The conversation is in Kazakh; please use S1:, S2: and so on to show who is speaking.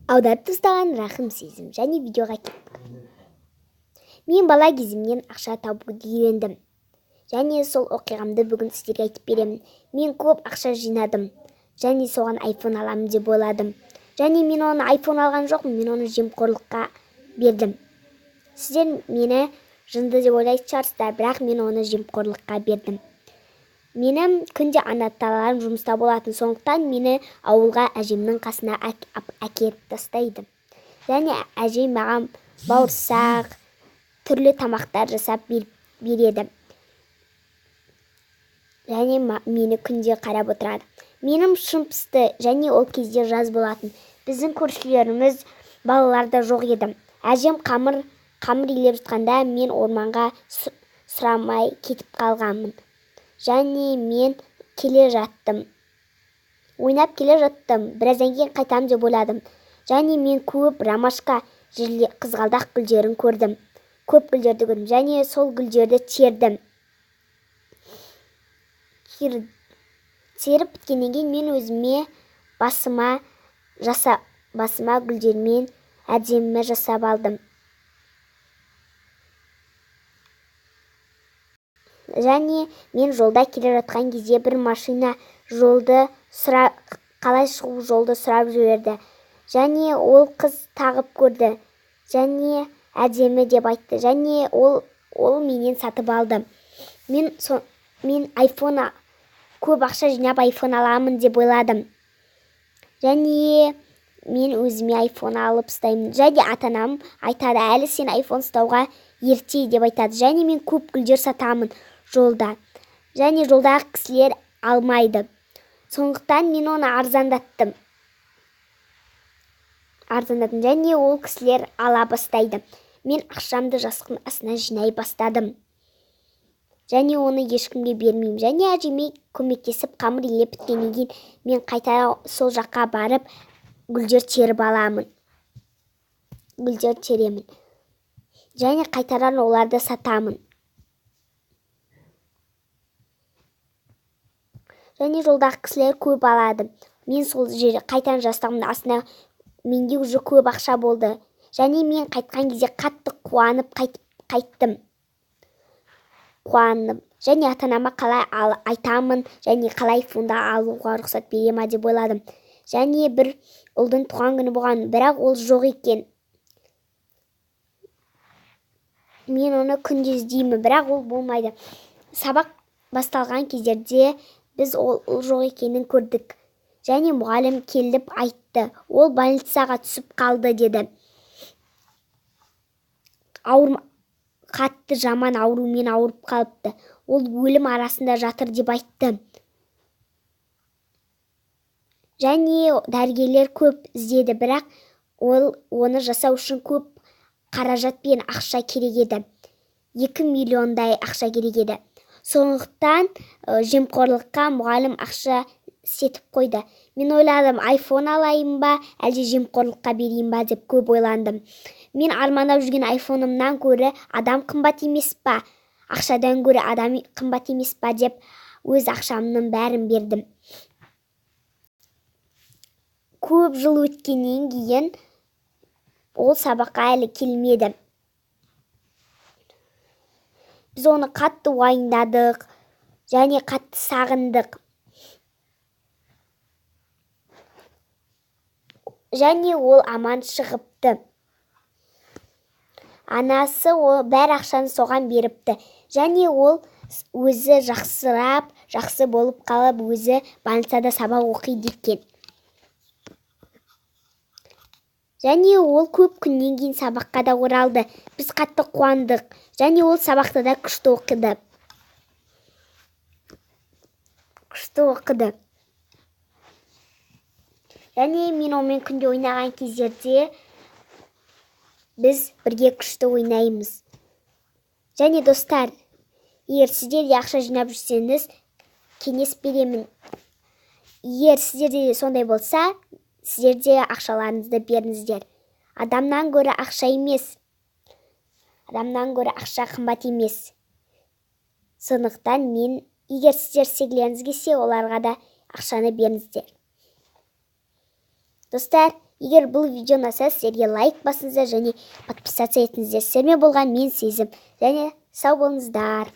S1: Аударып тастаған рахым сезім және видеоға кеттік. Мен бала кезімнен ақша табуды үйрендім. Және сол оқиғамды бүгін сіздерге айтып беремін. Мен көп ақша жинадым. Және соған iPhone аламын деп ойладым. Және мен оны iPhone алған жоқпын, мен оны жемқорлыққа бердім. Сіздер мені жынды деп ойлайтын шығарсыздар, бірақ мен оны жемқорлыққа бердім. Менің күнде ана-аталарым жұмыста болатын, сондықтан мені ауылға әжемнің қасына әкеліп тастайды. Және әжем маған бауырсақ, түрлі тамақтар жасап береді. Және мені күнде қарап отырады. Менің шымпысты, және ол кезде жаз болатын. Біздің көршілеріміз балаларда жоқ еді. Әжем қамыр илеп жатқанда мен орманға сұрамай кетіп қалғанмын. Және мен келе жаттым. Ойнап келе жаттым. Біраздан кейін қайтам деп ойладым. Және мен көп ромашка, қызғалдақ гүлдерін көрдім. Көп гүлдерді көрдім. Және сол гүлдерді тердім. Теріп біткеннен кейін мен өзіме басыма гүлдермен әдемі жасап алдым. Және мен жолда келе жатқан кезде бір машина қалай шығу жолды сұрап жіберді. Және ол қыз тағып көрді. Және әдемі деп айтты. Және ол менен сатып алды. Мен iPhone көп ақша жинап iPhone аламын деп ойладым. Және мен өзіме iPhone алып ұстаймын. Және ата-анам айтады, әлі сен iPhone ұстауға ерте деп айтады. Және мен көп гүлдер сатамын жолда. Және жолдағы кісілер алмайды. Сондықтан мен оны арзандаттым. Және ол кісілер ала бастайды. Мен ақшамды жастықтың астына жинай бастадым. Және оны ешкімге бермеймін. Және әжеме көмектесіп қамыр илеп біткеннен кейін мен қайта сол жаққа барып гүлдер теріп аламын. Гүлдер теремін. Және қайтаран оларды сатамын. Және жолдағы кісілер көп алады. Мен сол жерде қайтан жастығымның астына менде уже көп ақша болды. Және мен қайтқан кезде қатты қуанып қайттым. Және ата-анама қалай айтамын, және қалай iPhone-да алуға рұқсат бере деп ойладым. Және бір ұлдың туған күні болған, бірақ ол жоқ екен. Мен оны күнде іздеймін, бірақ ол болмайды. Сабақ басталған кездерде біз ол жоқ екенін көрдік. Және мұғалім келіп айтты, ол больницаға түсіп қалды деді. Қатты жаман аурумен ауырып қалыпты. Ол өлім арасында жатыр деп айтты. Және дәрігерлер көп іздеді, бірақ оны жасау үшін көп қаражат пен ақша керек еді. 2 миллиондай ақша керек еді. Сондықтан жемқорлыққа мұғалім ақша сетіп қойды. Мен ойладым, iPhone алайын ба, әлде жемқорлыққа берейін ба деп көп ойландым. Мен армандап жүрген iPhone-ымнан көрі адам қымбат емес па, ақшадан көрі адам қымбат емес па деп өз ақшамның бәрін бердім. Көп жыл өткеннен кейін ол сабаққа әлі келмеді. Біз оны қатты уайымдадық, және қатты сағындық. Және ол аман шығыпты. Анасы бәр ақшаны соған беріпті. Және ол өзі жақсы болып қалып, өзі больницада сабақ оқиды екен. Және ол көп күннен кейін сабаққа да оралды. Біз қатты қуандық. Және ол сабақта да күшті оқыды. Және мен онымен күнде ойнаған кездерде біз бірге күшті ойнаймыз. Және достар, егер сіздер де ақша жинап жүрсеңіз, кеңес беремін. Егер сіздерде сондай болса, сіздер де ақшаларыңызды беріңіздер. Адамнан көрі ақша емес. Адамнан көрі ақша қымбат емес. Сондықтан егер сіздер істегілеріңіз келсе, оларға да ақшаны беріңіздер. Достар, Егер бұл видео ұнаса, сіздерге лайк басыңыздар және подписаться етіңіздер. Сіздермен болған мен Сезім, және сау болыңыздар.